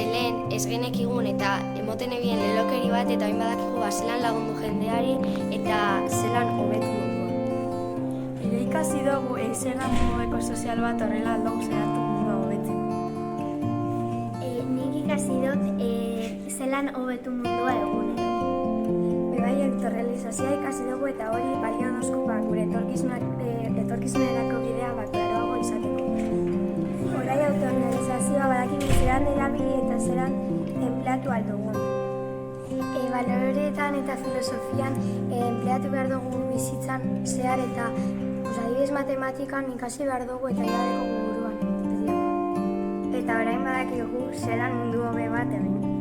lehen ez genekigun eta emoten ebien lelokeri bat eta oin badakigu zelan lagundu jendeari eta zelan hobetu mundua. Ikasi dugu zelan mundueko sozial bat horrela aldogu zeratu mundua hobetzen. Nik ikasi dut zelan hobetu mundua egunero. Bai, autorrealizazioa ikasi dugu eta hori balio dozku gure etorkizunerako bidea klaroago izateko. Horai autorrealizazioa badakigu zelan erabili eta zelan enpleatu aldugun. Baloreetan eta filosofian enpleatu behar dugu bizitzan zehar eta adibidez matematikan ikasi behar dugu eta iradeko buruan. Eta orain badakigu zelan mundu hobe bat egin.